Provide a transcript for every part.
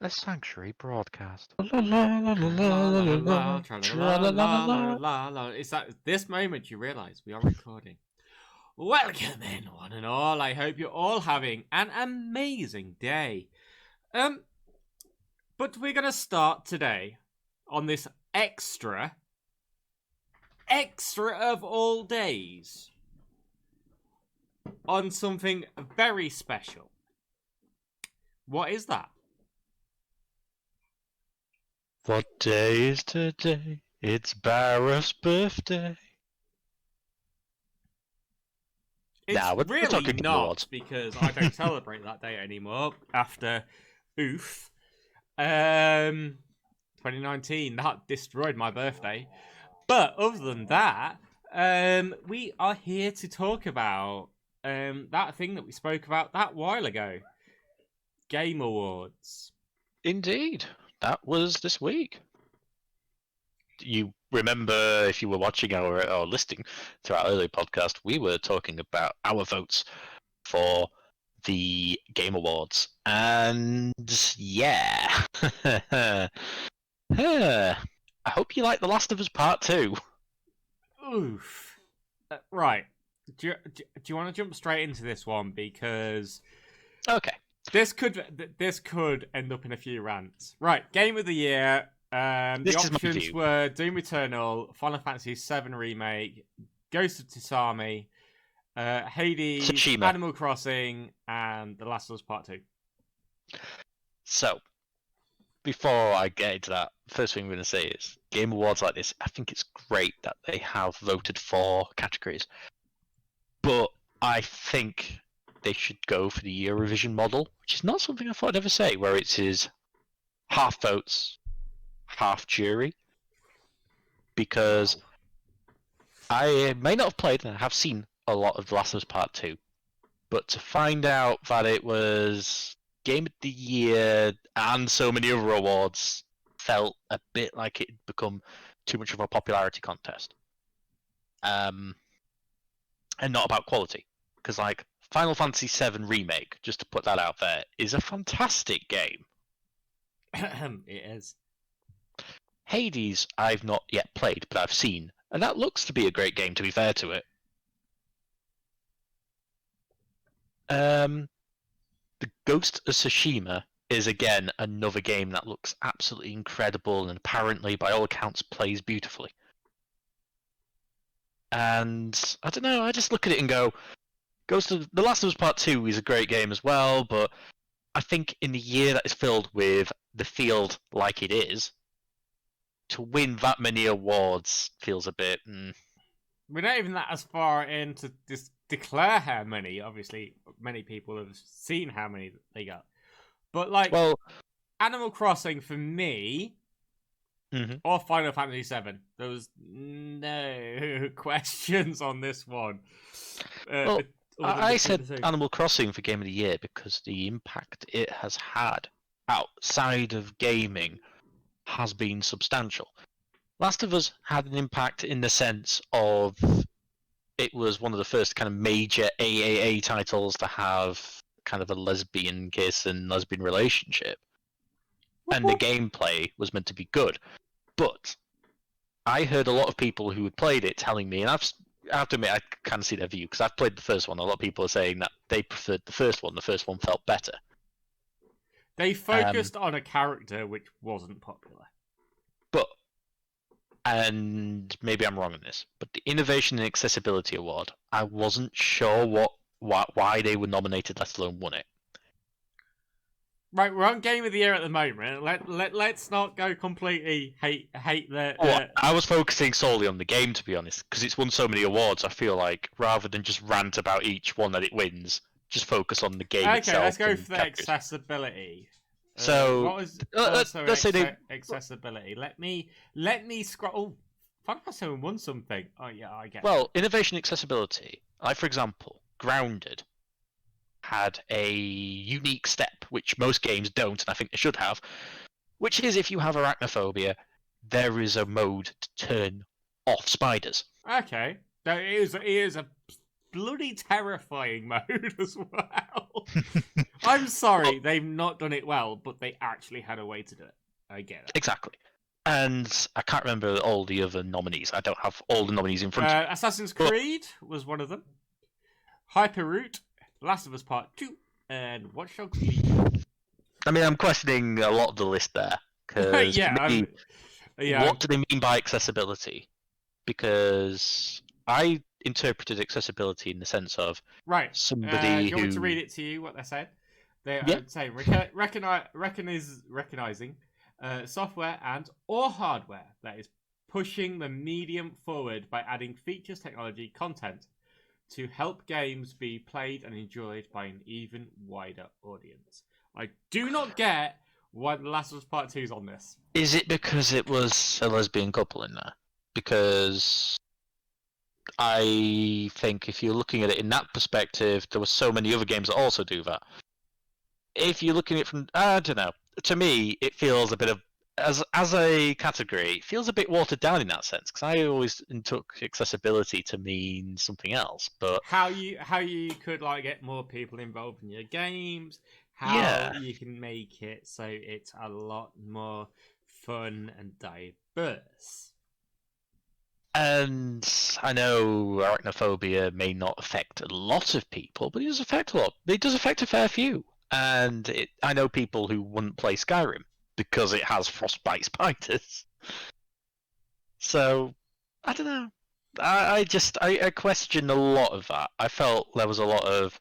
A Sanctuary broadcast. La la la la la la la la la la. It's at this moment you realise we are recording. Welcome in, one and all. I hope you're all having an amazing day. But we're gonna start today on this extra of all days on something very special. What is that? What day is today? It's Barra's birthday. It's Nah, we're really talking Game not, Awards. because I don't celebrate that day anymore after oof. 2019, that destroyed my birthday. But other than that, we are here to talk about that thing that we spoke about that while ago. Game Awards. Indeed. That was this week. You remember, if you were watching or listening to our earlier podcast, we were talking about our votes for the Game Awards. And yeah. I hope you like The Last of Us Part 2. Oof. Right. Do you want to jump straight into this one? Because Okay. this could end up in a few rants. Right, Game of the Year. The options were Doom Eternal, Final Fantasy VII Remake, Ghost of Tsushima, Hades, Tsushima. Animal Crossing, and The Last of Us Part 2. So, before I get into that, first thing I'm going to say is Game Awards like this, I think it's great that they have voted for categories. But I think they should go for the Eurovision model, which is not something I thought I'd ever say, where it is half votes, half jury. Because I may not have played, and I have seen a lot of The Last of Us Part 2, but to find out that it was Game of the Year and so many other awards felt a bit like it had become too much of a popularity contest. And not about quality. Because, like, Final Fantasy VII Remake, just to put that out there, is a fantastic game. It is. Hades, I've not yet played, but I've seen, and that looks to be a great game, to be fair to it. The Ghost of Tsushima is, again, another game that looks absolutely incredible and apparently, by all accounts, plays beautifully. And I don't know, I just look at it and go, The Last of Us Part 2 is a great game as well, but I think in the year that is filled with the field like it is, to win that many awards feels a bit... We're not even that as far in to declare how many. Obviously, many people have seen how many they got. But, like, Well, Animal Crossing, for me, or Final Fantasy VII, there was no questions on this one. Well, I said Animal Crossing for Game of the Year because the impact it has had outside of gaming has been substantial. Last of Us had an impact in the sense of it was one of the first kind of major AAA titles to have kind of a lesbian kiss and lesbian relationship. And the gameplay was meant to be good. But I heard a lot of people who had played it telling me, and I have to admit, I kind of see their view, because I've played the first one. A lot of people are saying that they preferred the first one. The first one felt better. They focused on a character which wasn't popular. And maybe I'm wrong on this, but the Innovation and Accessibility Award, I wasn't sure why they were nominated, let alone won it. Right, we're on Game of the Year at the moment. Let's not go completely hate the. I was focusing solely on the game, to be honest, because it's won so many awards. I feel like rather than just rant about each one that it wins, just focus on the game itself. Okay, let's go for the accessibility. So let's say accessibility. Let me scroll. Oh, Final Fantasy won something. Oh yeah, I get. Well, innovation accessibility. Like, for example, Grounded had a unique step which most games don't, and I think they should have, which is if you have arachnophobia, there is a mode to turn off spiders. Okay, it is a bloody terrifying mode as well. I'm sorry, they've not done it well, but they actually had a way to do it. I get it. Exactly. And I can't remember all the other nominees. I don't have all the nominees in front of me. Assassin's But- Creed was one of them. Hyperroot, Last of Us Part 2, and Watch Dogs Legion. I mean, I'm questioning a lot of the list there. Because yeah, what do they mean by accessibility? Because I interpreted accessibility in the sense of right. somebody do you want me to who- read it to you, what they said? They Yeah. would say recognizing software and or hardware that is pushing the medium forward by adding features, technology, content to help games be played and enjoyed by an even wider audience. I do not get why The Last of Us Part 2 is on this. Is it because it was a lesbian couple in there? Because I think if you're looking at it in that perspective, there were so many other games that also do that. If you're looking at it from, I don't know. To me, it feels a bit of as a category, it feels a bit watered down in that sense. Because I always took accessibility to mean something else. But How you could like get more people involved in your games, how Yeah. you can make it so it's a lot more fun and diverse. and I know arachnophobia may not affect a lot of people, but it does affect a lot. It does affect a fair few. And I know people who wouldn't play Skyrim because it has frostbite spiders. So, I don't know. I question a lot of that. I felt there was a lot of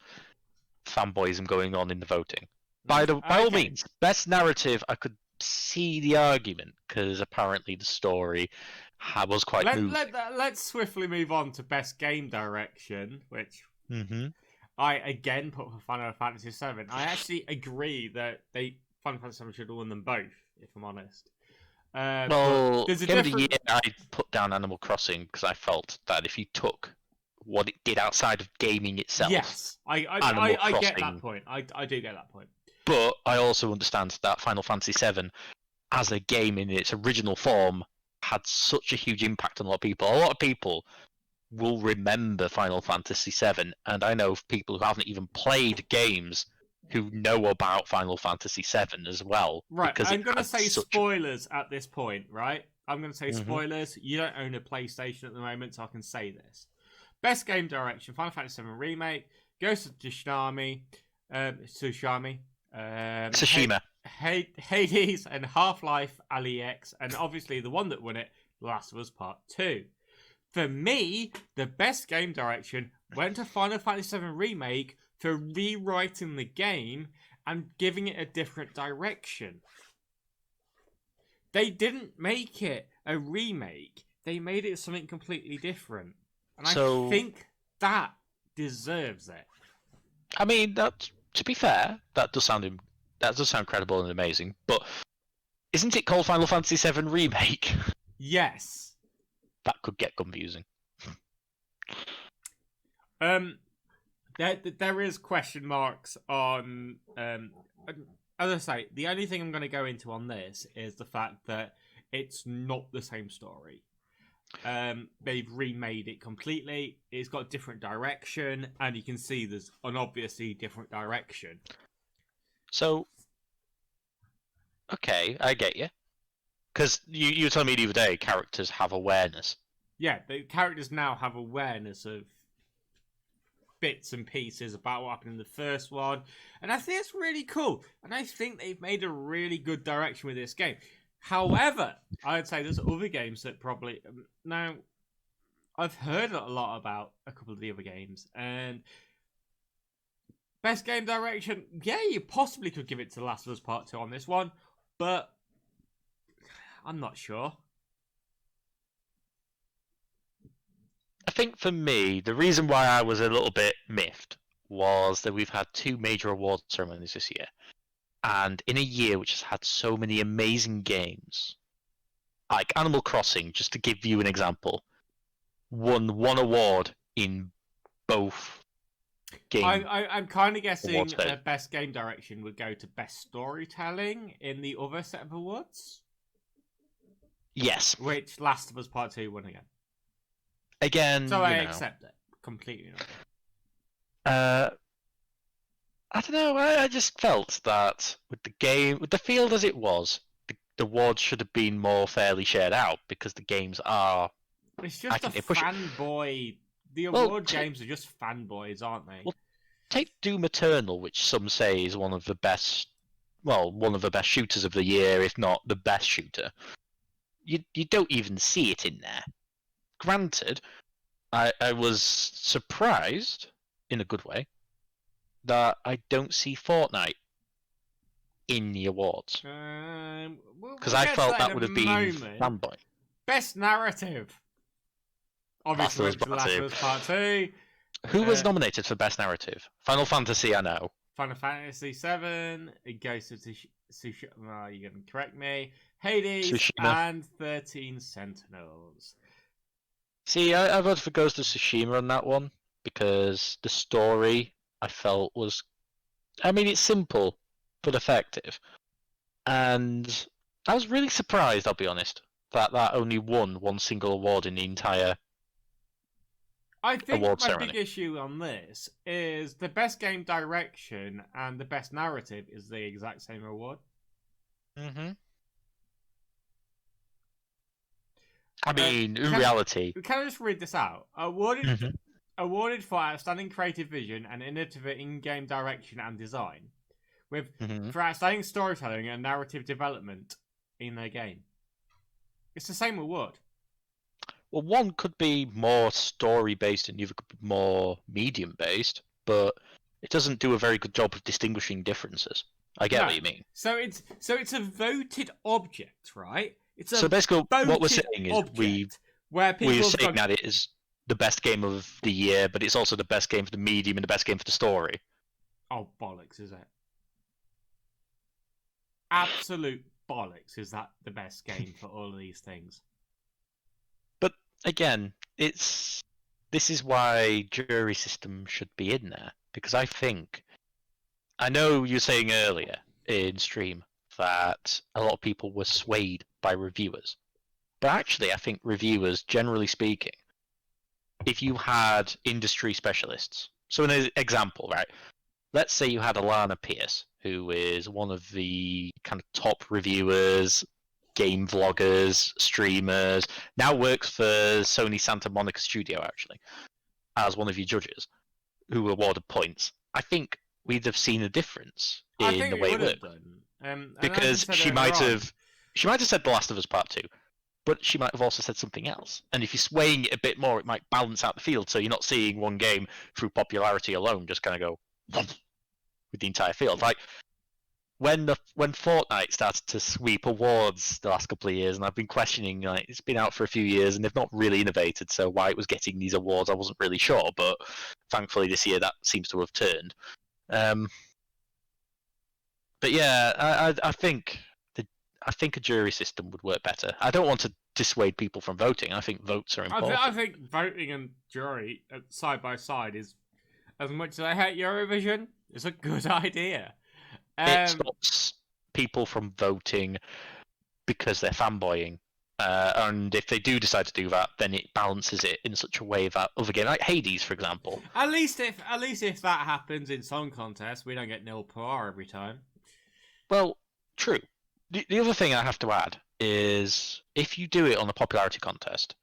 fanboyism going on in the voting. By all Okay. means, best narrative, I could see the argument because apparently the story was quite moving. Let's swiftly move on to best game direction, which Mm-hmm. I again put for Final Fantasy VII. I actually agree that Final Fantasy VII should have won them both, if I'm honest. But Well, there's a game of the different- year, I put down Animal Crossing because I felt that if you took what it did outside of gaming itself, yes, I Animal get that Crossing. point. I do get that point. but I also understand that Final Fantasy VII, as a game in its original form, had such a huge impact on a lot of people. A lot of people will remember Final Fantasy VII, and I know of people who haven't even played games who know about Final Fantasy VII as well. Right, because I'm it going to had say such a- spoilers at this point, right? I'm going to say Mhm. spoilers. You don't own a PlayStation at the moment, so I can say this. Best game direction, Final Fantasy VII Remake, Ghost of Tsushima, Tsushima. Hades, and Half-Life Alyx, and obviously the one that won it, Last of Us Part 2. For me, the best game direction went to Final Fantasy VII Remake for rewriting the game and giving it a different direction. They didn't make it a remake. They made it something completely different. And So- I think that deserves it. I mean, to be fair, that does sound credible and amazing. But isn't it called Final Fantasy VII Remake? Yes. That could get confusing. There is question marks on as I say, the only thing I'm going to go into on this is the fact that it's not the same story. They've remade it completely. It's got a different direction, and you can see there's an obviously different direction. So, okay, I get you. Because you were telling me the other day, characters have awareness. Yeah, the characters now have awareness of bits and pieces about what happened in the first one, and I think it's really cool. And I think they've made a really good direction with this game. However, I'd say there's other games that probably now I've heard a lot about a couple of the other games, and best game direction, yeah, you possibly could give it to The Last of Us Part 2 on this one, but I'm not sure. I think for me, the reason why I was a little bit miffed was that we've had two major award ceremonies this year. And in a year which has had so many amazing games, like Animal Crossing, just to give you an example, won one award in both games. I'm kind of guessing Awards day. that best game direction would go to best storytelling in the other set of awards, Yes. which Last of Us Part 2 won again. Again, So you I know, accept it completely. I don't know. I just felt that with the game, with the field as it was, the awards should have been more fairly shared out because the games are. It's I just a think they push it. fanboy. The Well, award games are just fanboys, aren't they? Well, take Doom Eternal, which some say is one of the best. Well, one of the best shooters of the year, if not the best shooter. You don't even see it in there. Granted, I was surprised, in a good way, that I don't see Fortnite in the awards. Because I get to felt that that in would a have been moment. fanboy. Best narrative. Obviously, Last of Us The Last of Us Part 2. Who was nominated for Best Narrative? Final Fantasy, I know. Final Fantasy 7. Ghost of Tsushima. You're going to correct me. Hades. Tsushima. And 13 Sentinels. See, I voted for Ghost of Tsushima on that one because the story I felt was. I mean, it's simple but effective. And I was really surprised, I'll be honest, that only won one single award in the entire. I think award my ceremony. big issue on this is the best game direction and the best narrative is the exact same award. Mm-hmm. I mean, in reality. Can I just read this out? Awarded Mhm. awarded for outstanding creative vision and innovative in-game direction and design, with Mhm. for outstanding storytelling and narrative development in their game. It's the same award. Well, one could be more story based and the other could be more medium based, but it doesn't do a very good job of distinguishing differences. I get No. what you mean. So it's a voted object, right? It's a So basically, what we're voted saying is object where people we're have saying gone, that it is the best game of the year, but it's also the best game for the medium and the best game for the story. oh bollocks, is it? Absolute bollocks! Is that the best game for all of these things? But again, this is why jury system should be in there because I know you were saying earlier in stream that a lot of people were swayed by reviewers, but actually I think reviewers, generally speaking, if you had industry specialists, so an example, right? Let's say you had Alana Pierce, who is one of the kind of top reviewers, game vloggers, streamers, now works for Sony Santa Monica Studio, actually, as one of your judges, who were awarded points. I think we'd have seen a difference in the way it worked. Because she might have said The Last of Us Part 2, but she might have also said something else. And if you're swaying it a bit more, it might balance out the field, so you're not seeing one game through popularity alone just kind of go with the entire field. Like when Fortnite started to sweep awards the last couple of years, and I've been questioning, like, it's been out for a few years and they've not really innovated, so why it was getting these awards I wasn't really sure, but thankfully this year that seems to have turned. But yeah, I think a jury system would work better. I don't want to dissuade people from voting. I think votes are important. I think voting and jury side by side is, as much as I hate Eurovision, it's a good idea. It stops people from voting because they're fanboying. And if they do decide to do that, then it balances it in such a way that other games, like Hades, for example. At least if that happens in song contests, we don't get nil par every time. Well, true. The other thing I have to add is if you do it on a popularity contest,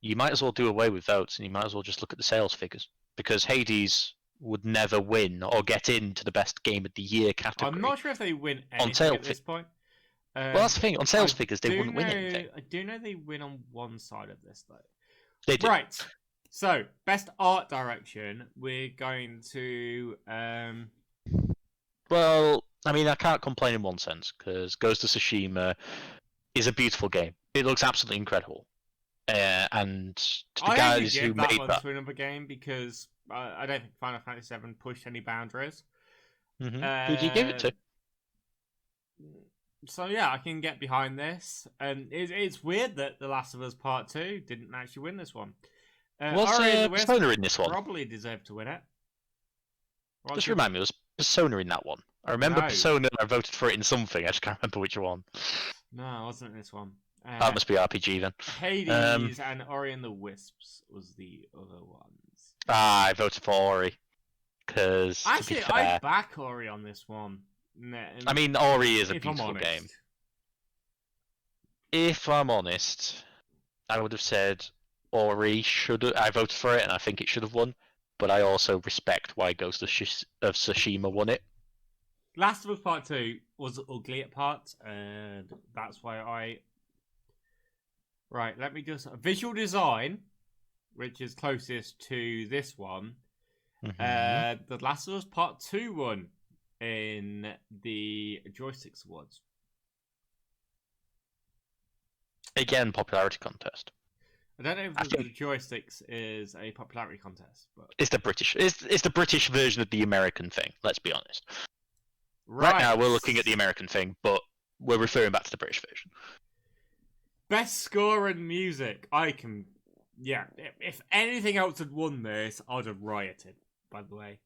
you might as well do away with votes and you might as well just look at the sales figures, because Hades would never win or get into the best game of the year category. I'm not sure if they win anything at this point. Well, that's the thing. On sales figures, they wouldn't win anything. I do know they win on one side of this, though. They do. Right. So, best art direction, we're going to... Well, I mean, I can't complain in one sense, because Ghost of Tsushima is a beautiful game. It looks absolutely incredible. And to the guys who made that... to another game, because I don't think Final Fantasy VII pushed any boundaries. Mm-hmm. Who do you give it to? So yeah, I can get behind this. And it's weird that The Last of Us Part 2 didn't actually win this one. Was Persona in this one? Probably deserved to win it. Just remind me, was Persona in that one? I remember Persona, I voted for it in something, I just can't remember which one. No, it wasn't in this one. That must be RPG then. Hades and Ori and the Wisps was the other ones. I voted for Ori. Because, to be Actually, fair, I back Ori on this one. I mean, Ori is a if I'm beautiful honest. game. If I'm honest, I would have said Ori should. I voted for it, and I think it should have won. But I also respect why Ghost of Tsushima won it. Last of Us Part 2 was ugly at parts, and that's why I... Right, let me just... Visual design, which is closest to this one. Mhm. The Last of Us Part 2 won in the Joysticks Awards. Again, popularity contest. I don't know if I the think- Joysticks is a popularity contest, but... It's the British. It's the British version of the American thing. Let's be honest. Right now, we're looking at the American thing, but we're referring back to the British version. Best score and music. I can... Yeah, if anything else had won this, I'd have rioted, by the way.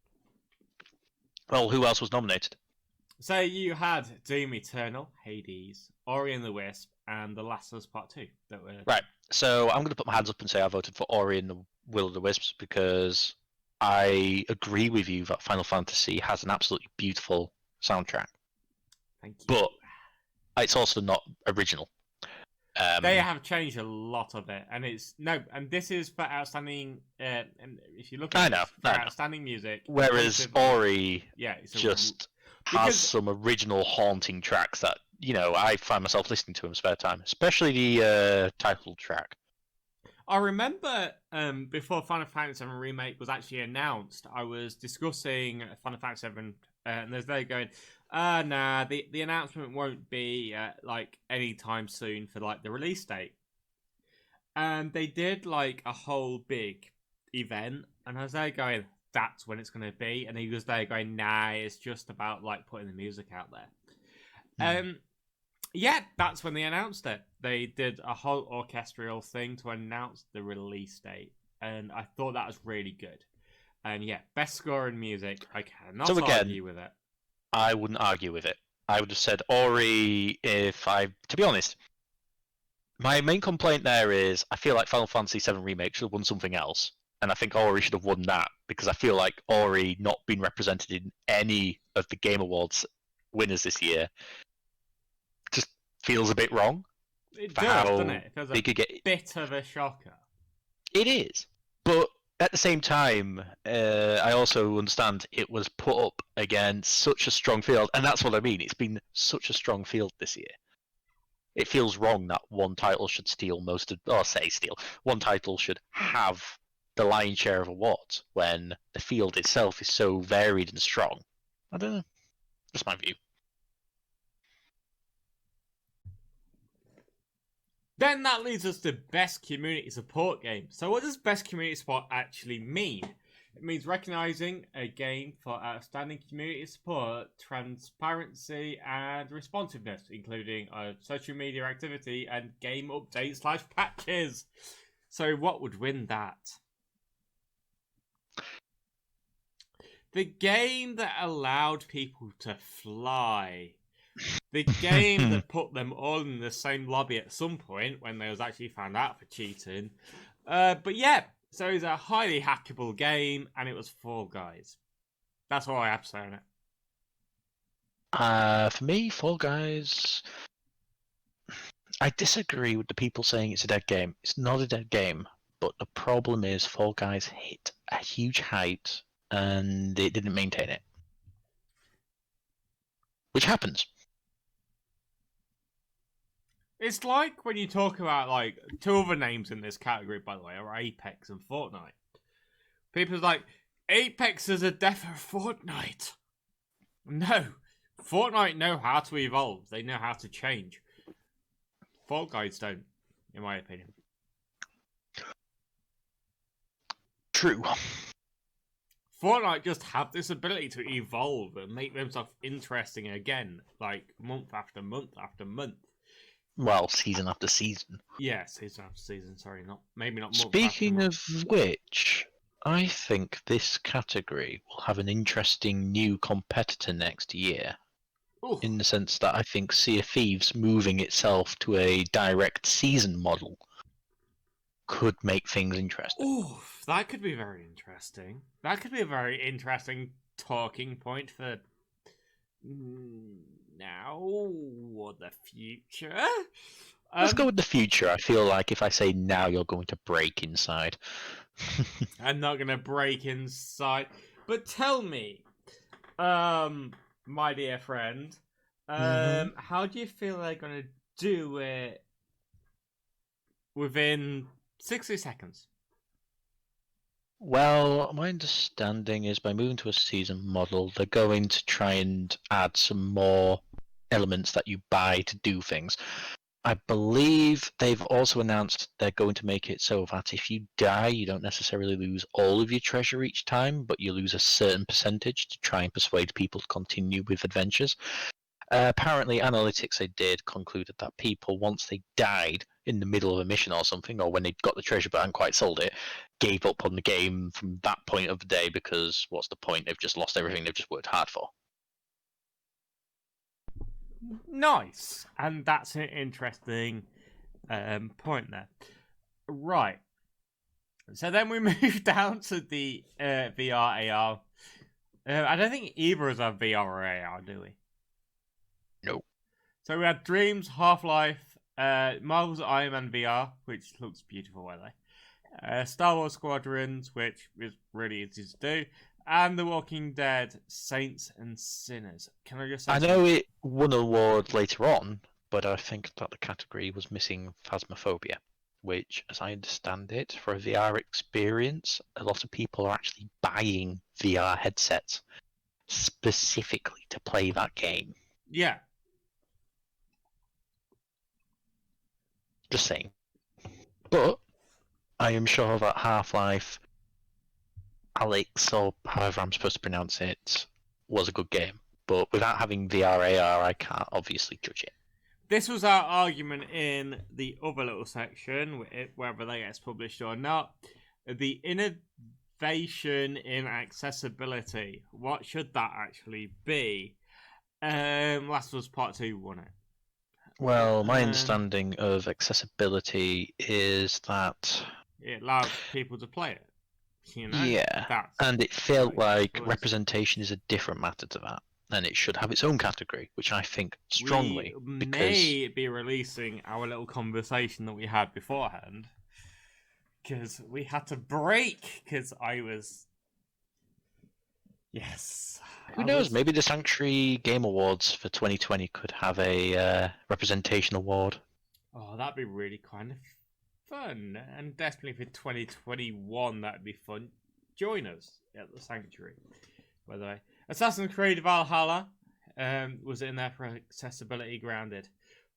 Well, who else was nominated? So you had Doom Eternal, Hades, Ori and the Wisp, and The Last of Us Part 2 that were... Right. So I'm going to put my hands up and say I voted for Ori and the Will of the Wisps because I agree with you that Final Fantasy has an absolutely beautiful soundtrack, Thank you. but it's also not original. They have changed a lot of it, and it's and this is for outstanding. And if you look at it, for outstanding music, whereas Ori, it's just has some original haunting tracks that I find myself listening to in spare time, especially the title track. I remember before Final Fantasy VII Remake was actually announced, I was discussing Final Fantasy VII, and there's they going, nah, the announcement won't be like anytime soon for like the release date. And they did like a whole big event, and I was there going, that's when it's going to be. And he was there going, nah, it's just about like putting the music out there. Yeah, that's when they announced it. They did a whole orchestral thing to announce the release date, and I thought that was really good. And yeah, best score in music, I cannot argue with it. I wouldn't argue with it. I would have said Ori to be honest, my main complaint there is I feel like Final Fantasy VII Remake should have won something else, and I think Ori should have won that because I feel like Ori not being represented in any of the Game Awards winners this year just feels a bit wrong. It does, doesn't it? It feels a bit of a shocker. It is, but at the same time, I also understand it was put up against such a strong field, and that's what I mean. It's been such a strong field this year. It feels wrong that one title should steal one title should have the lion's share of awards when the field itself is so varied and strong. I don't know. Just my view. Then that leads us to best community support game. So what does best community support actually mean? It means recognizing a game for outstanding community support, transparency, and responsiveness, including social media activity and game updates / patches. So what would win that? The game that allowed people to fly. The game that put them all in the same lobby at some point when they was actually found out for cheating. But yeah, so it's a highly hackable game, and it was Fall Guys. That's all I have to say on it. For me, Fall Guys, I disagree with the people saying it's a dead game. It's not a dead game, but the problem is Fall Guys hit a huge height, and it didn't maintain it. Which happens. It's like when you talk about, like, two other names in this category, by the way, are Apex and Fortnite. People's like, Apex is a death of Fortnite. No. Fortnite know how to evolve. They know how to change. Fall Guys don't, in my opinion. True. Fortnite just have this ability to evolve and make themselves interesting again, like, month after month after month. Well, season after season. Yeah, season after season. Sorry, maybe not. Speaking of which, I think this category will have an interesting new competitor next year. Ooh. In the sense that I think Sea of Thieves moving itself to a direct season model could make things interesting. Oh, that could be very interesting. That could be a very interesting talking point for now or the future. Let's go with the future. I feel like if I say now, you're going to break inside. I'm not gonna break inside. But tell me, my dear friend, how do you feel they're gonna do it within 60 seconds? Well, my understanding is by moving to a season model, they're going to try and add some more elements that you buy to do things. I believe they've also announced they're going to make it so that if you die, you don't necessarily lose all of your treasure each time, but you lose a certain percentage to try and persuade people to continue with adventures. Apparently, analytics they did concluded that people, once they died in the middle of a mission or something, or when they got the treasure but hadn't quite sold it, gave up on the game from that point of the day because what's the point? They've just lost everything they've just worked hard for. Nice, and that's an interesting point there. Right. So then we move down to the VR AR. I don't think either of us have VR or AR, do we? No. So we had Dreams, Half-Life, Marvel's Iron Man VR, which looks beautiful, by the way. Star Wars Squadrons, which is really easy to do. And The Walking Dead, Saints and Sinners. Can I just say I know it won an award later on, but I think that the category was missing Phasmophobia, which, as I understand it, for a VR experience, a lot of people are actually buying VR headsets specifically to play that game. Yeah. Just saying. But I am sure that Half-Life Alex, or however I'm supposed to pronounce it, was a good game. But without having VR AR, I can't obviously judge it. This was our argument in the other little section, whether that gets published or not. The innovation in accessibility. What should that actually be? Last of Us Part 2 won it. Well, my understanding of accessibility is that it allows people to play it. You know? Yeah, and it felt like representation is a different matter to that, and it should have its own category, which I think strongly. We because may be releasing our little conversation that we had beforehand, because we had to break, because I was... Yes. Who knows? Maybe the Sanctuary Game Awards for 2020 could have a representation award. Oh, that'd be really kind of fun, and definitely for 2021 that'd be fun. Join us at the Sanctuary. By the way, Assassin's Creed Valhalla was in there for accessibility grounded.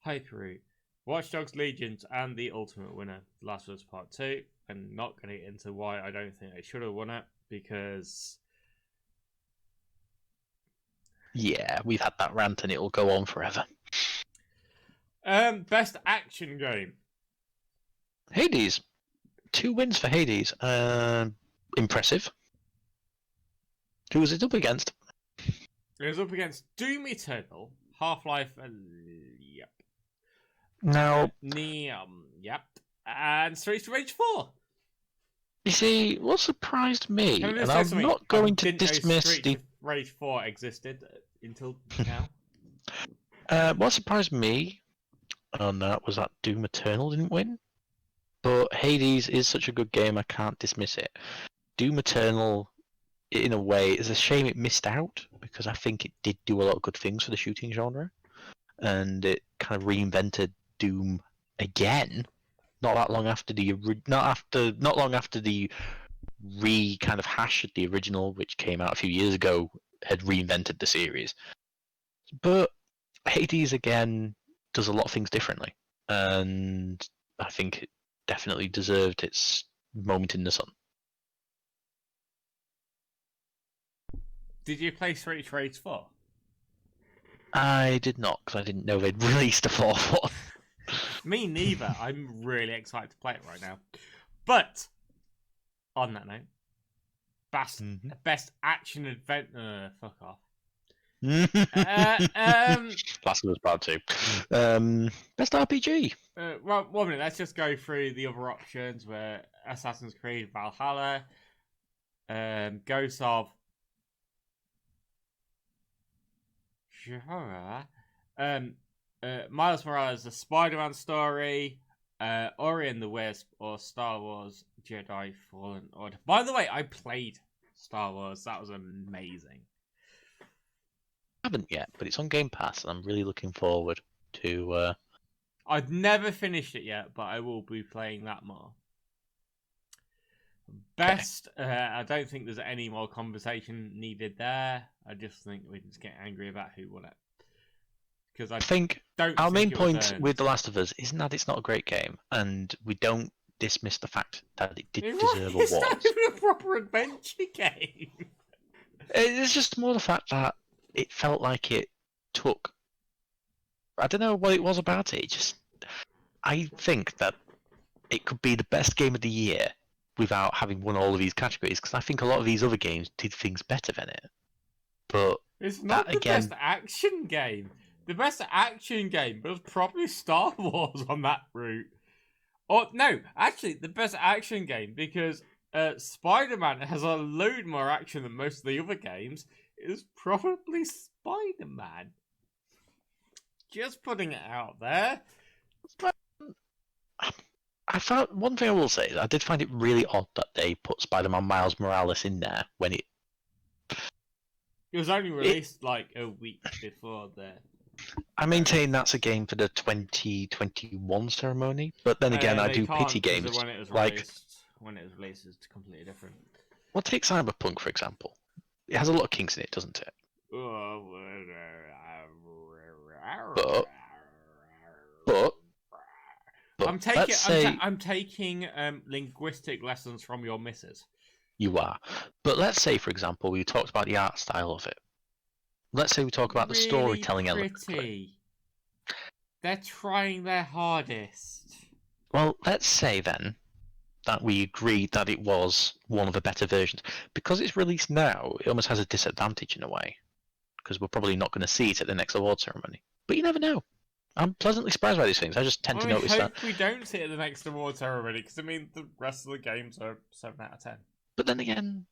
Hyperroot, Watch Dogs Legions, and the ultimate winner, Last of Us Part 2. I'm not going to get into why I don't think they should have won it, because yeah, we've had that rant and it'll go on forever. Best action game. Hades. 2 wins for Hades. Impressive. Who was it up against? It was up against Doom Eternal, Half-Life, yep. Now, yep. And Streets of Rage 4. You see, what surprised me, Can I and just say I'm something? not going to didn't know dismiss Streets the... of Rage 4 existed until now. What surprised me on that was that Doom Eternal didn't win. But Hades is such a good game, I can't dismiss it. Doom Eternal, in a way, is a shame it missed out, because I think it did do a lot of good things for the shooting genre. And it kind of reinvented Doom again. Not long after the kind of hash at the original, which came out a few years ago, had reinvented the series. But Hades again does a lot of things differently, and I think it definitely deserved its moment in the sun. Did you play Streets of Rage 4? I did not, because I didn't know they'd released a fourth one. Me neither. I'm really excited to play it right now. But on that note, best action adventure. Fuck off. Last of Us Part 2. Best RPG. Well, 1 minute. Let's just go through the other options. Where Assassin's Creed Valhalla, Ghost of Miles Morales, the Spider-Man story, Ori and the Wisp, or Star Wars Jedi Fallen Order. By the way, I played Star Wars. That was amazing. I haven't yet, but it's on Game Pass, and I'm really looking forward to. I've never finished it yet, but I will be playing that more. Best, I don't think there's any more conversation needed there. I just think we can just get angry about who won it. Because I think don't. Our main think it was point earned. with The Last of Us isn't that it's not a great game, and we don't dismiss the fact that it did deserve It's awards. not even a proper adventure game. It's just more the fact that it felt like it took. I don't know what it was about it. I think that it could be the best game of the year without having won all of these categories, because I think a lot of these other games did things better than it. But It's not that the again- best action game. The best action game was probably Star Wars on that route. Or no, actually, the best action game, because Spider-Man has a load more action than most of the other games, is probably Spider-Man. Just putting it out there. I found one thing I will say is I did find it really odd that they put Spider-Man Miles Morales in there when it. It was only released like a week before the. I maintain that's a game for the 2021 ceremony, but then again, I they do can't pity 'cause of games when it was like. released. When it was released, it's completely different. Well, take Cyberpunk for example. It has a lot of kinks in it, doesn't it? But let's say I'm taking linguistic lessons from your missus. you are. But let's say, for example, we talked about the art style of it. Let's say we talk about the Really storytelling element of it. pretty. They're trying their hardest. Well, let's say then that we agreed that it was one of the better versions. Because it's released now, it almost has a disadvantage in a way. Because we're probably not going to see it at the next award ceremony. But you never know. I'm pleasantly surprised by these things. I just tend to notice that. we don't see it at the next award ceremony, because I mean the rest of the games are 7 out of 10. But then again,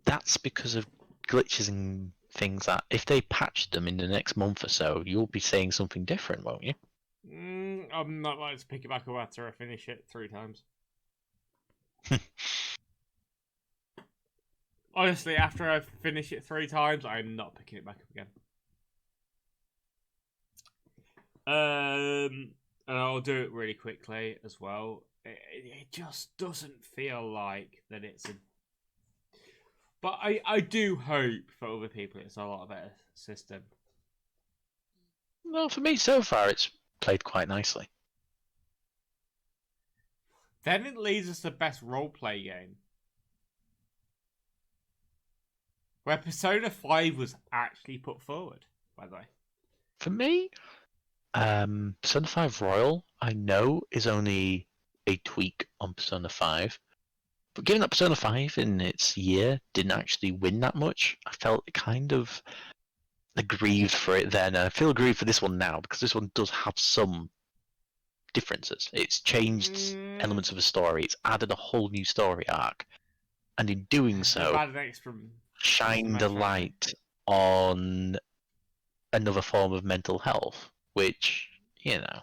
that's because of glitches and things that if they patch them in the next month or so, you'll be saying something different, won't you? I'm not likely to pick it back up after I finish it 3 times. Honestly, after I finish it 3 times, I'm not picking it back up again. And I'll do it really quickly as well. It just doesn't feel like that it's a. But I do hope for other people it's a lot better system. Well, for me, so far, it's played quite nicely. Then it leads us to best roleplay game, where Persona 5 was actually put forward, by the way. For me, Persona 5 Royal, I know, is only a tweak on Persona 5. But given that Persona 5 in its year didn't actually win that much, I felt kind of aggrieved for it then. I feel aggrieved for this one now, because this one does have some differences. It's changed elements of the story, it's added a whole new story arc, and in doing so, They've added extra shined a Metroid. light on another form of mental health, which, you know,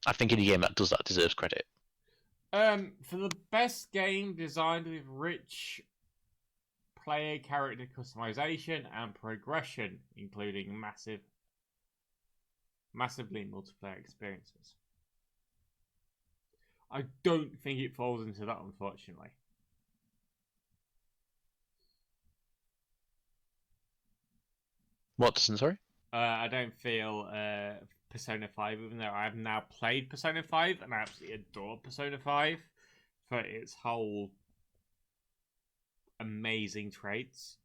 I think any game that does that deserves credit. For the best game designed with rich player character customization and progression, including massively multiplayer experiences. I don't think it falls into that, unfortunately. What doesn't, sorry? I don't feel Persona 5, even though I have now played Persona 5 and I absolutely adore Persona 5 for its whole amazing traits.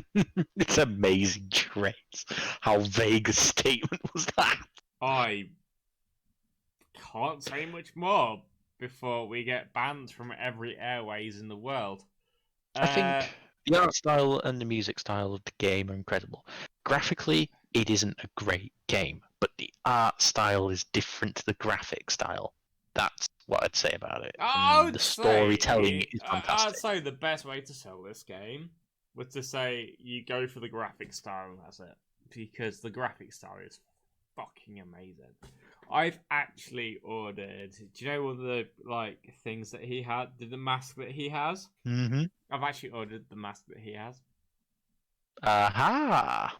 It's amazing traits. How vague a statement was that? I can't say much more before we get banned from every airways in the world. I think the art style and the music style of the game are incredible. Graphically, it isn't a great game, but the art style is different to the graphic style. That's what I'd say about it. I And would the storytelling say, is I'd fantastic. say the best way to sell this game was to say you go for the graphic style and that's it, because the graphic style is fucking amazing. I've actually ordered. Do you know one of the things that he had? The mask that he has. Mm-hmm. I've actually ordered the mask that he has. Aha!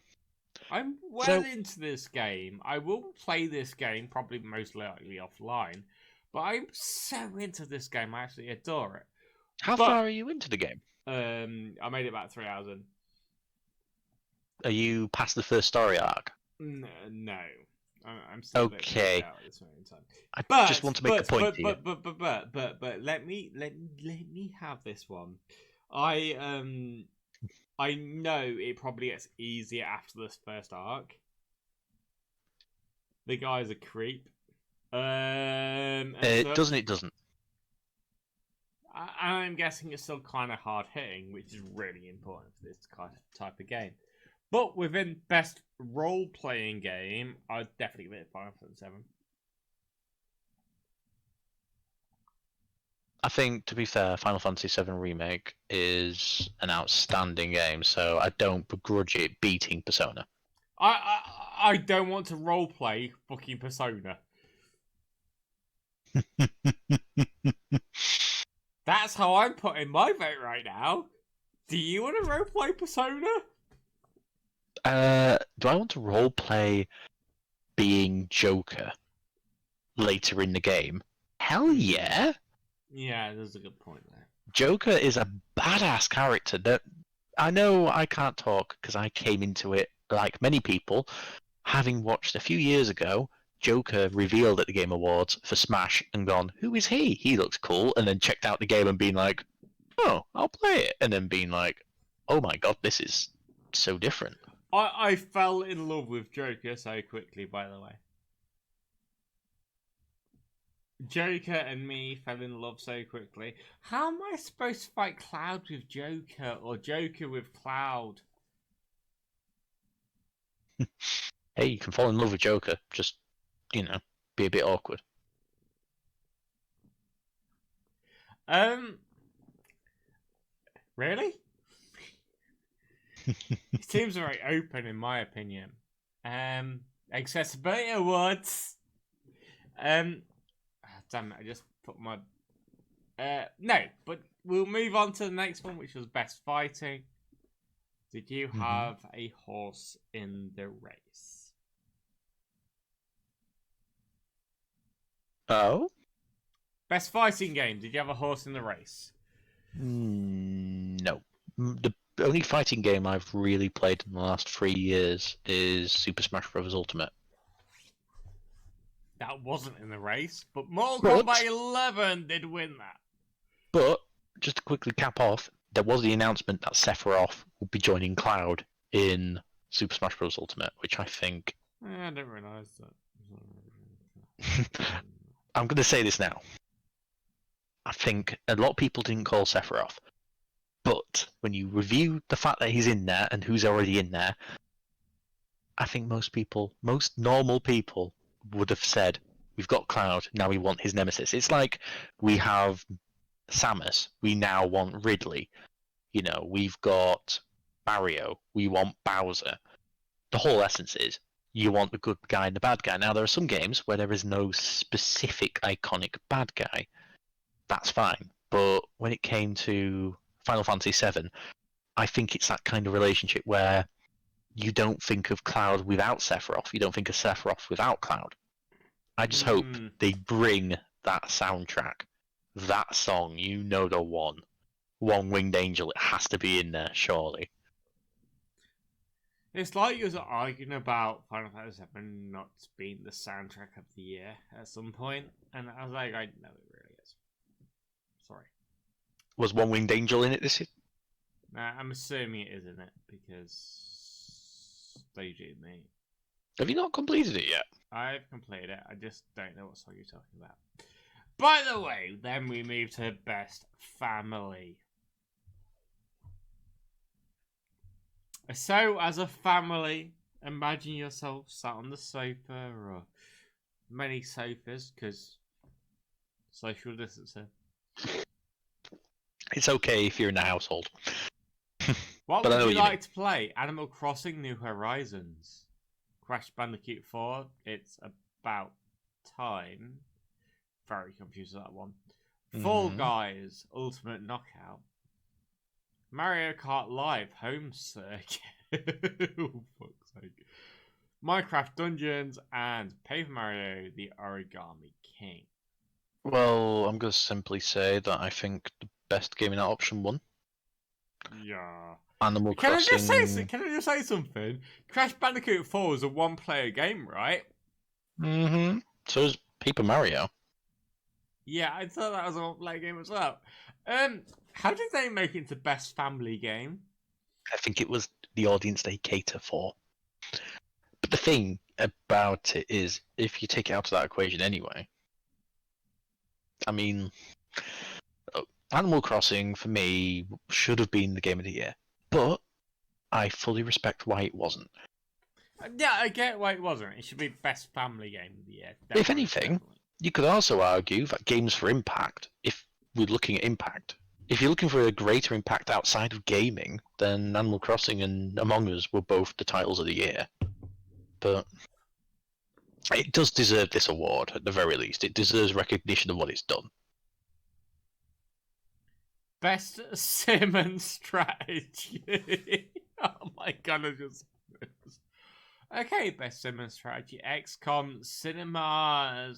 I'm well So- into this game. I will play this game probably most likely offline, but I'm so into this game. I actually adore it. How But- far are you into the game? I made it about 3 hours in. Are you past the first story arc? No, I'm still a bit Okay. freaked out at this moment in time. I But just want to make a point here. But let me have this one. I know it probably gets easier after this first arc. The guy's a creep. And so- Doesn't it? Doesn't. I'm guessing it's still kind of hard hitting, which is really important for this kind of type of game. But within best role playing game, I'd definitely give it Final Fantasy 7. I think, to be fair, Final Fantasy VII Remake is an outstanding game, so I don't begrudge it beating Persona. I don't want to role play fucking Persona. That's how I'm putting my vote right now. Do you want to role play Persona? Do I want to roleplay being Joker later in the game? Hell yeah! Yeah, there's a good point there. Joker is a badass character. That I know I can't talk because I came into it like many people, having watched a few years ago Joker revealed at the Game Awards for Smash and gone, who is he? He looks cool, and then checked out the game and been like, oh, I'll play it, and then being like, oh my god, this is so different. I fell in love with Joker so quickly, by the way. Joker and me fell in love so quickly. How am I supposed to fight Cloud with Joker or Joker with Cloud? Hey, you can fall in love with Joker, just, be a bit awkward. Really? It seems very open, in my opinion. Accessibility awards. Damn it! I just put my. No, but we'll move on to the next one, which was best fighting. Did you have a horse in the race? Oh? Best fighting game. Did you have a horse in the race? No. The only fighting game I've really played in the last 3 years is Super Smash Bros. Ultimate. That wasn't in the race, but Mortal But- Kombat 11 did win that. But, just to quickly cap off, there was the announcement that Sephiroth will be joining Cloud in Super Smash Bros. Ultimate, which I think... I didn't realise that. I'm going to say this now. I think a lot of people didn't call Sephiroth. But when you review the fact that he's in there and who's already in there, I think most normal people would have said, we've got Cloud, now we want his nemesis. It's like we have Samus, we now want Ridley. We've got Mario, we want Bowser. The whole essence is, you want the good guy and the bad guy. Now, there are some games where there is no specific iconic bad guy. That's fine. But when it came to Final Fantasy VII, I think it's that kind of relationship where you don't think of Cloud without Sephiroth. You don't think of Sephiroth without Cloud. I just hope they bring that soundtrack, that song, the one. One Winged Angel, it has to be in there, surely. It's like you was arguing about Final Fantasy VII not being the soundtrack of the year at some point, and I was like, I know it really is. Sorry. Was One Winged Angel in it this year? Nah, I'm assuming it is in it because they do me. Have you not completed it yet? I've completed it. I just don't know what song you're talking about. By the way, then we move to best family. So, as a family, imagine yourself sat on the sofa or many sofas because social distancing. It's okay if you're in a household. What But I would know you what you like to play? Animal Crossing New Horizons, Crash Bandicoot 4. It's about time. Very confused with that one. Fall Mhm. Guys Ultimate Knockout, Mario Kart Live Home Circuit. Oh, fuck's sake. Minecraft Dungeons and Paper Mario The Origami King. Well, I'm going to simply say that I think the best game in that option won. Yeah. Animal Can I just say? Crossing. Can I just say something? Crash Bandicoot 4 is a one-player game, right? So is Paper Mario. Yeah, I thought that was a one-player game as well. How did they make it into best family game? I think it was the audience they cater for. But the thing about it is, if you take it out of that equation anyway, I mean, Animal Crossing for me should have been the game of the year, but I fully respect why it wasn't. Yeah, I get why it wasn't. It should be best family game of the year. If anything, you could also argue that Games for Impact, if we're looking at impact, if you're looking for a greater impact outside of gaming, then Animal Crossing and Among Us were both the titles of the year. But it does deserve this award, at the very least. It deserves recognition of what it's done. Best sim and strategy. Oh my god, I just. Okay, best sim and strategy. XCOM Cinemera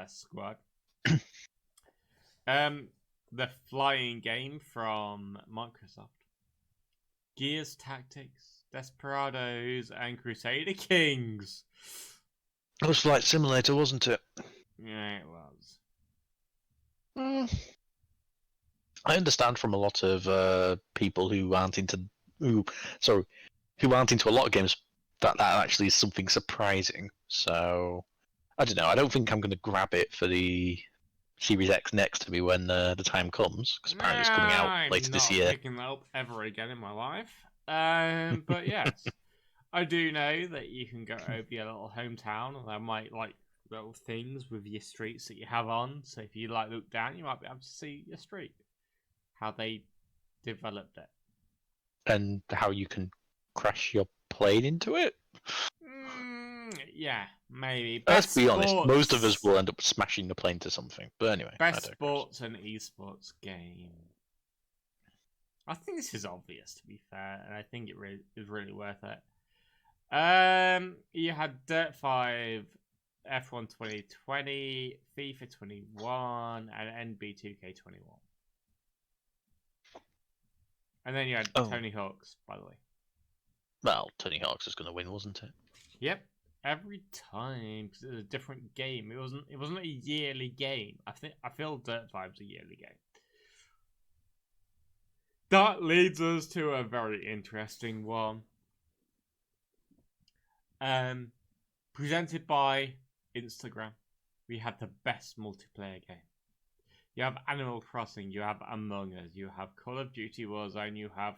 Squad. The Flying Game from Microsoft. Gears Tactics, Desperados, and Crusader Kings. It was Flight Simulator, wasn't it? Yeah, it was. I understand from a lot of people who aren't into who aren't into a lot of games that actually is something surprising. So I don't know. I don't think I'm going to grab it for the Series X next to me when the time comes, because apparently it's coming out later this year. I'm not picking that up ever again in my life. But yes, I do know that you can go over your little hometown, and there might like little things with your streets that you have on. So if you like look down, you might be able to see your street, how they developed it, And how you can crash your plane into it. Yeah, maybe. Let's be honest, sports- most of us will end up smashing the plane to something. But anyway, I Best digress. sports and esports game. I think this is obvious, to be fair, and I think it is really worth it. You had Dirt 5, F1 2020, FIFA 21, and NBA 2K21. And then you had Tony Hawk's, by the way. Well, Tony Hawk's is going to win, wasn't it? Yep, every time, because it was a different game. It wasn't a yearly game. I feel Dirt 5's a yearly game. That leads us to a very interesting one. Presented by Instagram. We had the best multiplayer game. You have Animal Crossing, you have Among Us, you have Call of Duty Warzone, you have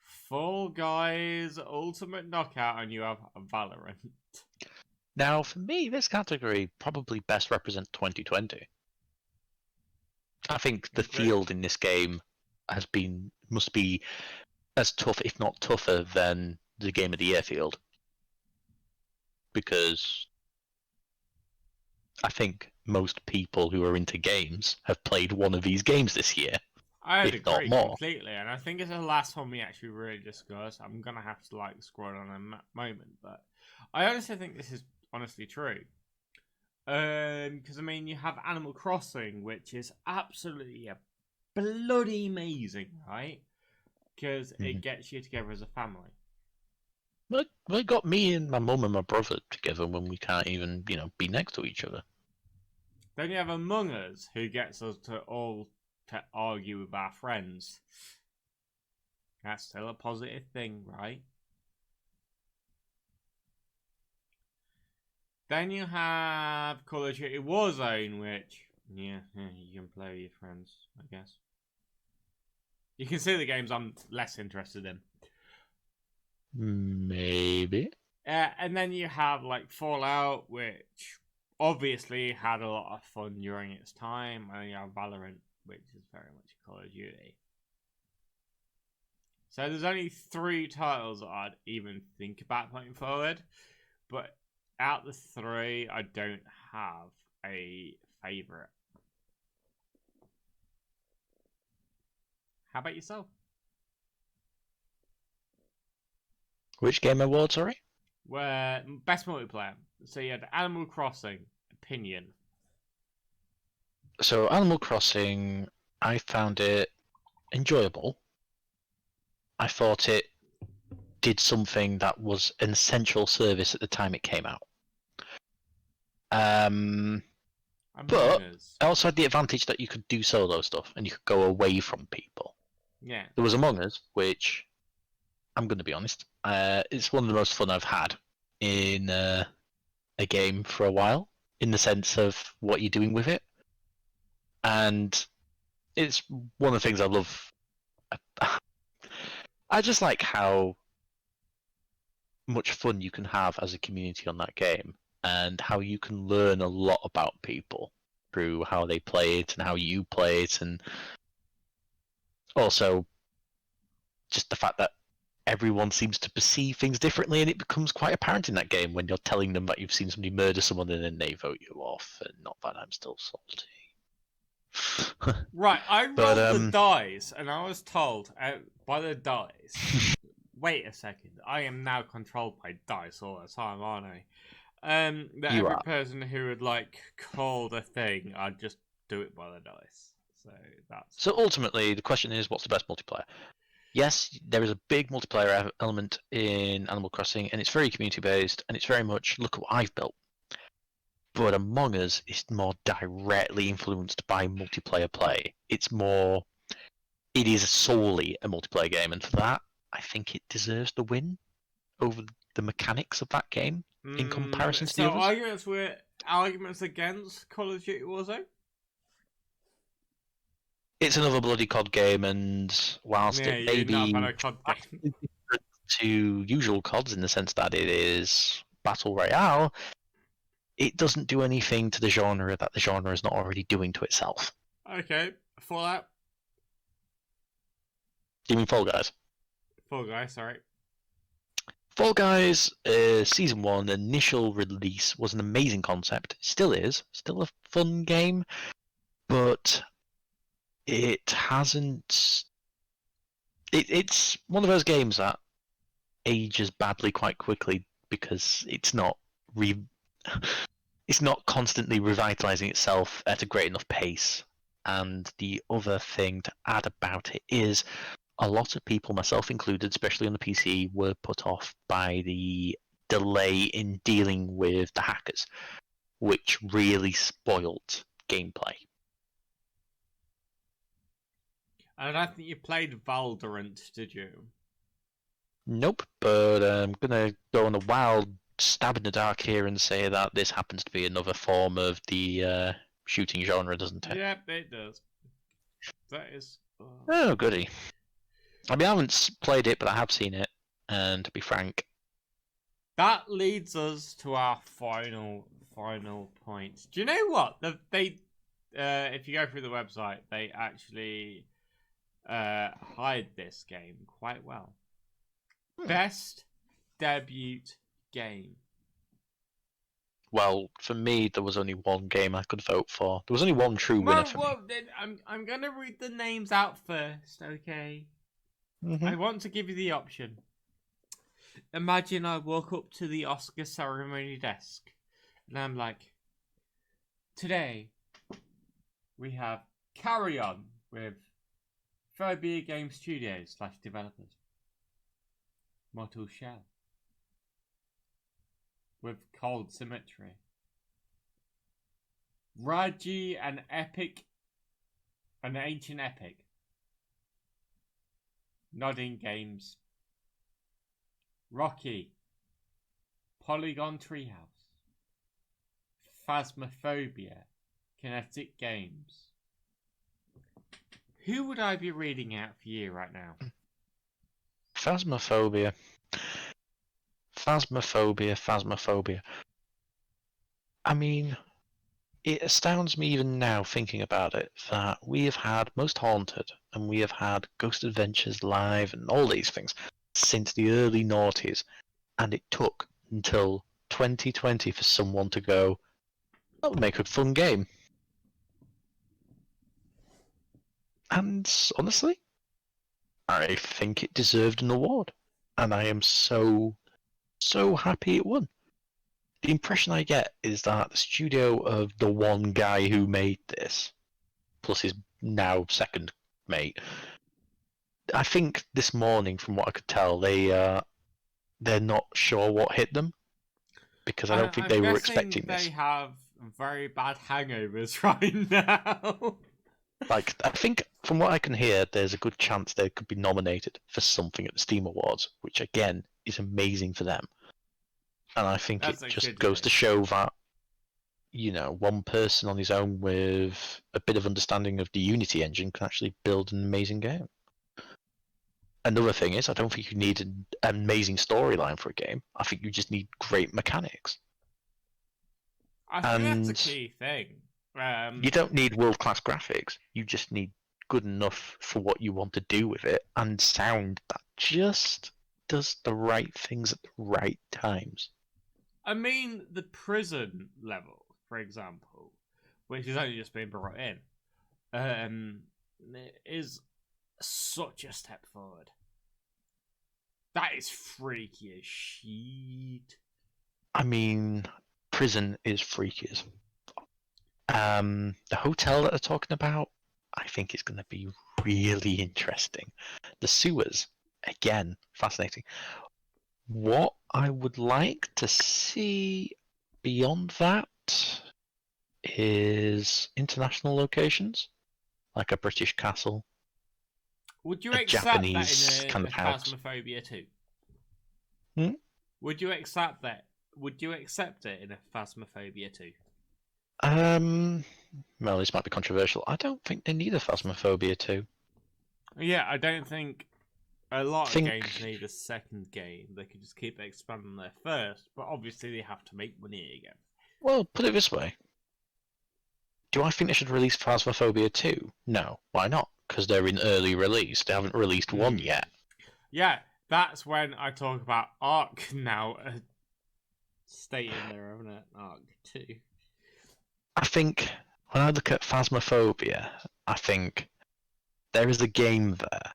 Fall Guys Ultimate Knockout, and you have Valorant. Now, for me, this category probably best represents 2020. I think the field in this game must be as tough, if not tougher, than the Game of the Year field. Because I think most people who are into games have played one of these games this year. I if not agree more. completely, and I think it's the last one we actually really discussed. I'm gonna have to like scroll on a moment, but I honestly think this is honestly true. Because I mean, you have Animal Crossing, which is absolutely bloody amazing, right? Because it gets you together as a family. But it got me and my mum and my brother together when we can't even, be next to each other. Then you have Among Us, who gets us to all to argue with our friends. That's still a positive thing, right? Then you have Call of Duty Warzone, which, you can play with your friends, I guess. You can see the games I'm less interested in. Maybe. And then you have like Fallout, which obviously had a lot of fun during its time, and you have Valorant, which is very much Call of Duty. So there's only 3 titles that I'd even think about putting forward, but out the 3, I don't have a favourite. How about yourself? Which Game Award, sorry? Where best multiplayer. So you had Animal Crossing, Opinion. So Animal Crossing, I found it enjoyable. I thought it did something that was an essential service at the time it came out. But it also had the advantage that you could do solo stuff and you could go away from people. Yeah. There was Among Us, which I'm going to be honest, it's one of the most fun I've had in a game for a while, in the sense of what you're doing with it. And it's one of the things I love. I just like how much fun you can have as a community on that game, and how you can learn a lot about people through how they play it and how you play it, and also just the fact that everyone seems to perceive things differently, and it becomes quite apparent in that game when you're telling them that you've seen somebody murder someone and then they vote you off, and not that I'm still salty. Right, I rolled the dice, and I was told by the dice. Wait a second, I am now controlled by dice all the time, aren't I? That You every are. person who would like call the thing, I'd just do it by the dice. So that's. So ultimately, the question is, what's the best multiplayer? Yes, there is a big multiplayer element in Animal Crossing, and it's very community based, and it's very much look at what I've built. But Among Us is more directly influenced by multiplayer play. It is solely a multiplayer game, and for that, I think it deserves the win over the mechanics of that game in comparison to the others. So arguments against Call of Duty Warzone? It's another bloody COD game, and whilst it may be COD game. to usual CODs in the sense that it is Battle Royale, it doesn't do anything to the genre that the genre is not already doing to itself. Okay, Fallout. Do you mean Fall Guys? Fall Guys, sorry. Fall Guys, Season 1, initial release was an amazing concept. It still is. Still a fun game. But it hasn't... It's one of those games that ages badly quite quickly because it's not it's not constantly revitalizing itself at a great enough pace. And the other thing to add about it is a lot of people, myself included, especially on the PC, were put off by the delay in dealing with the hackers, which really spoilt gameplay. I don't think you played Valorant, did you? Nope, but I'm going to go on a wild stab in the dark here and say that this happens to be another form of the shooting genre, doesn't it? Yep, it does. That is... Oh, goody. I mean, I haven't played it, but I have seen it, and to be frank... That leads us to our final point. Do you know what? If you go through the website, they actually hide this game quite well. Best debut game. Well, for me, there was only one game I could vote for. There was only one true winner for me. Then I'm gonna read the names out first, okay? Mm-hmm. I want to give you the option. Imagine I walk up to the Oscar ceremony desk, and I'm like, today we have Carry On with Phobia Game Studios / developers. Mortal Shell with Cold Symmetry. Raji, an ancient epic. Nodding Games. Rocky. Polygon Treehouse. Phasmophobia. Kinetic Games. Who would I be reading out for you right now? Phasmophobia. Phasmophobia. I mean, it astounds me even now thinking about it that we have had Most Haunted and we have had Ghost Adventures Live and all these things since the early noughties, and it took until 2020 for someone to go, that would make a fun game. And honestly, I think it deserved an award, and I am so happy it won. The impression I get is that the studio of the one guy who made this, plus his now second mate, I think this morning, from what I could tell, they're not sure what hit them, because I don't think they were expecting they this. have very bad hangovers right now. Like, I think from what I can hear, there's a good chance they could be nominated for something at the Steam Awards, which again is amazing for them. And I think As it it just should goes be. to show that, you know, one person on his own with a bit of understanding of the Unity engine can actually build an amazing game. Another thing is, I don't think you need an amazing storyline for a game. I think you just need great mechanics. I think that's a And key thing. you don't need world-class graphics. You just need good enough for what you want to do with it, and sound that just does the right things at the right times. I mean, the prison level, for example, which has only just been brought in, is such a step forward. That is freaky as shit. I mean, prison is freaky as. The hotel that they're talking about, I think is going to be really interesting. The sewers, again, fascinating. What I would like to see beyond that is international locations, like a British castle, Would you a accept Japanese that in kind a of house. Phasmophobia 2? Hmm? Would you accept that? Would you accept it in a Phasmophobia 2? Well, this might be controversial. I don't think they need a Phasmophobia 2. Yeah, I don't think a lot of Think- games need a second game. They could just keep expanding their first, but obviously they have to make money again. Well, put it this way. Do I think they should release Phasmophobia 2? No. Why not? Because they're in early release. They haven't released one yet. Yeah, that's when I talk about Ark now. Stating there, haven't it? Ark 2. I think when I look at Phasmophobia, I think there is a game there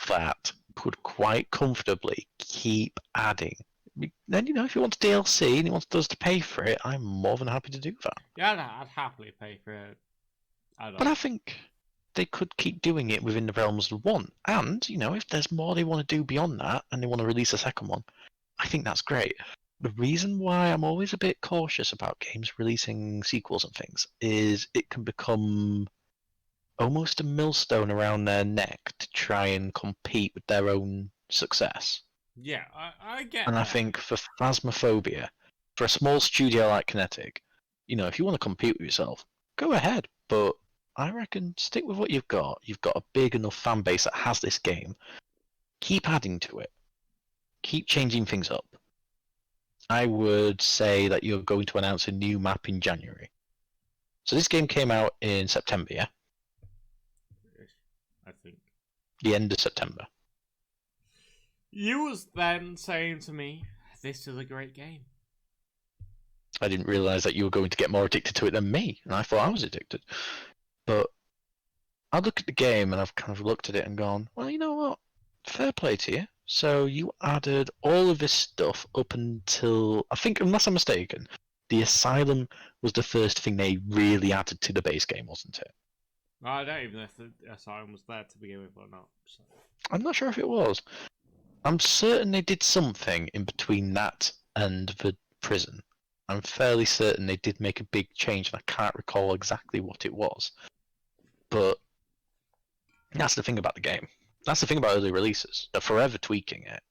that could quite comfortably keep adding. Then, you know, if you want DLC and you want us to pay for it, I'm more than happy to do that. Yeah, I'd happily pay for it. But I think they could keep doing it within the realms of one. And, you know, if there's more they want to do beyond that and they want to release a second one, I think that's great. The reason why I'm always a bit cautious about games releasing sequels and things is it can become almost a millstone around their neck to try and compete with their own success. Yeah, I get And I that. think for Phasmophobia, for a small studio like Kinetic, you know, if you want to compete with yourself, go ahead. But I reckon stick with what you've got. You've got a big enough fan base that has this game. Keep adding to it. Keep changing things up. I would say that you're going to announce a new map in January. So this game came out in September, yeah? I think. The end of September. You was then saying to me, this is a great game. I didn't realise that you were going to get more addicted to it than me, and I thought I was addicted. But I look at the game and I've kind of looked at it and gone, well, you know what? Fair play to you. So you added all of this stuff up until, I think, unless I'm mistaken, the Asylum was the first thing they really added to the base game, wasn't it? I don't even know if the Asylum was there to begin with or not. So. I'm not sure if it was. I'm certain they did something in between that and the prison. I'm fairly certain they did make a big change, and I can't recall exactly what it was. But that's the thing about the game. That's the thing about early releases. They're forever tweaking it.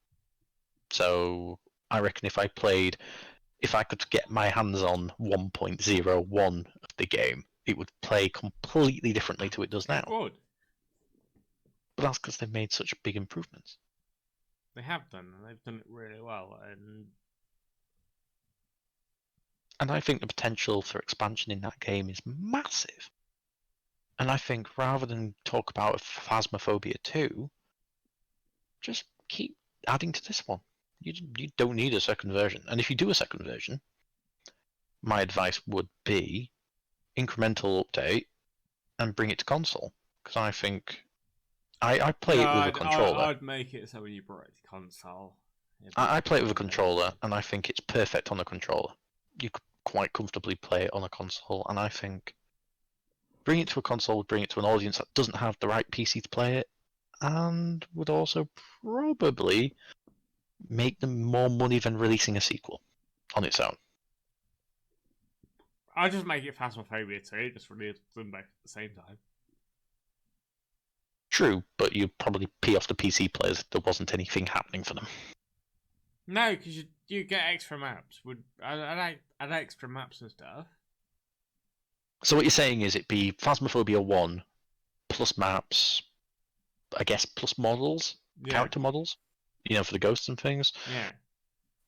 So I reckon if I could get my hands on 1.01 of the game, it would play completely differently to what it does now. It would. But that's because they've made such big improvements. They have done, and they've done it really well. And And I think the potential for expansion in that game is massive. And I think rather than talk about Phasmophobia 2, just keep adding to this one. You don't need a second version. And if you do a second version, my advice would be incremental update and bring it to console. Because I think I play it with a controller. I'd make it so when you brought it to console. I play it with a controller, and I think it's perfect on a controller. You could quite comfortably play it on a console, and I think bring it to a console would bring it to an audience that doesn't have the right PC to play it, and would also probably make them more money than releasing a sequel on its own. I'd just make it Phasmophobia 2, just release them both at the same time. True, but you'd probably pee off the PC players if there wasn't anything happening for them. No, because you get extra maps. I'd extra maps and stuff. So what you're saying is it'd be Phasmophobia 1 plus maps, I guess plus models, character models, for the ghosts and things. Yeah.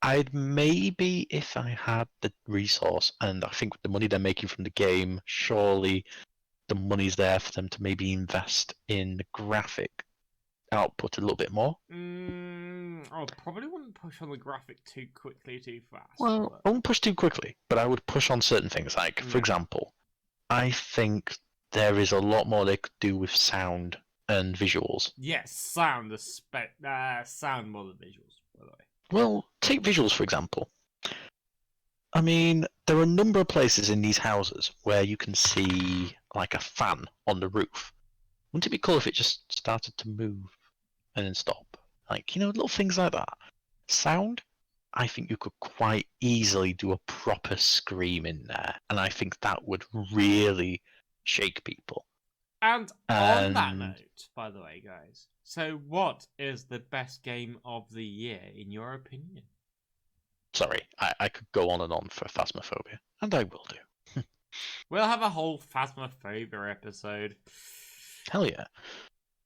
I'd maybe, if I had the resource, and I think with the money they're making from the game, surely the money's there for them to maybe invest in the graphic output a little bit more. I probably wouldn't push on the graphic too quickly, too fast. Well, I wouldn't push too quickly, but I would push on certain things. Like, for example, I think there is a lot more they could do with sound and visuals. Yes, sound more than visuals, by the way. Well, take visuals, for example. I mean, there are a number of places in these houses where you can see, like, a fan on the roof. Wouldn't it be cool if it just started to move and then stop? Like, little things like that. Sound, I think you could quite easily do a proper scream in there, and I think that would really shake people. And on that note, by the way, guys, so what is the best game of the year, in your opinion? Sorry, I could go on and on for Phasmophobia, and I will do. We'll have a whole Phasmophobia episode. Hell yeah.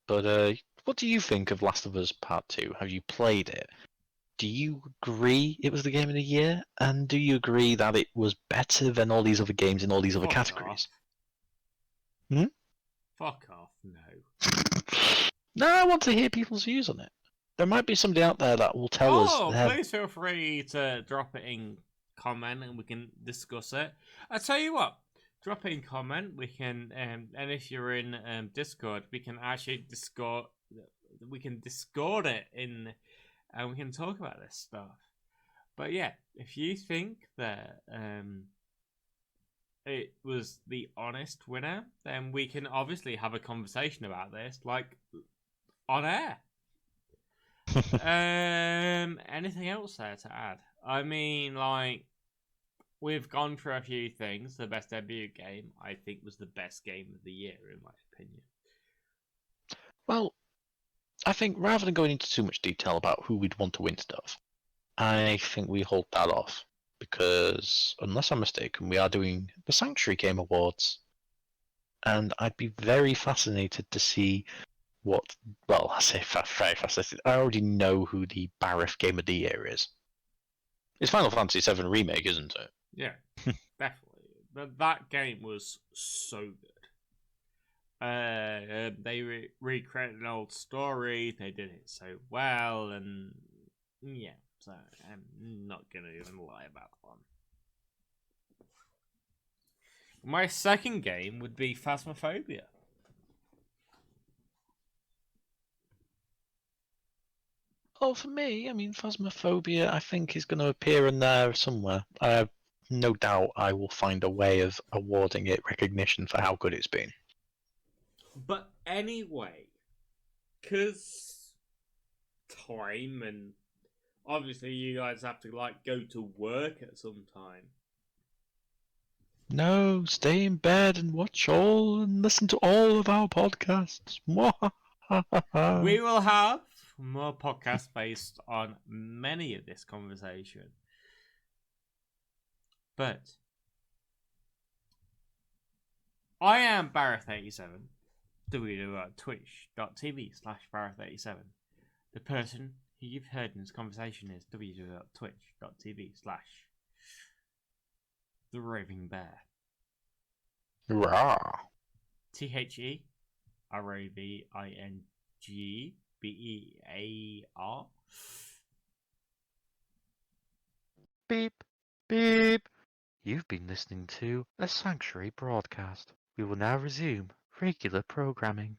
But what do you think of Last of Us Part 2? Have you played it? Do you agree it was the game of the year? And do you agree that it was better than all these other games in all these other categories? Off. Fuck off, no. No, I want to hear people's views on it. There might be somebody out there that will tell us. Please feel free to drop it in comment and we can discuss it. I tell you what, drop it in comment. We can, and if you're in Discord, we can actually Discord it in, and we can talk about this stuff. But yeah, if you think that it was the honest winner, then we can obviously have a conversation about this, like on air. Anything else there to add? I mean, like, we've gone through a few things. The best debut game, I think, was the best game of the year, in my opinion. Well, I think rather than going into too much detail about who we'd want to win stuff, I think we hold that off. Because, unless I'm mistaken, we are doing the Sanctuary Game Awards. And I'd be very fascinated to see what... Well, I say very fascinated. I already know who the Barif Game of the Year is. It's Final Fantasy VII Remake, isn't it? Yeah, definitely. That game was so good. They recreated an old story. They did it so well, and yeah. So I'm not gonna even lie about that one. My second game would be Phasmophobia. Oh, for me, I mean, Phasmophobia, I think, is going to appear in there somewhere. I have no doubt I will find a way of awarding it recognition for how good it's been. But anyway, because time and obviously you guys have to, like, go to work at some time. No, stay in bed and watch all and listen to all of our podcasts. We will have more podcasts based on many of this conversation. But I am Barrett87, www.twitch.tv/Barrett87. The person who you've heard in this conversation is www.twitch.tv/ the Roving Bear. Rah. TheRovingBear. Beep, beep. You've been listening to a Sanctuary broadcast. We will now resume regular programming.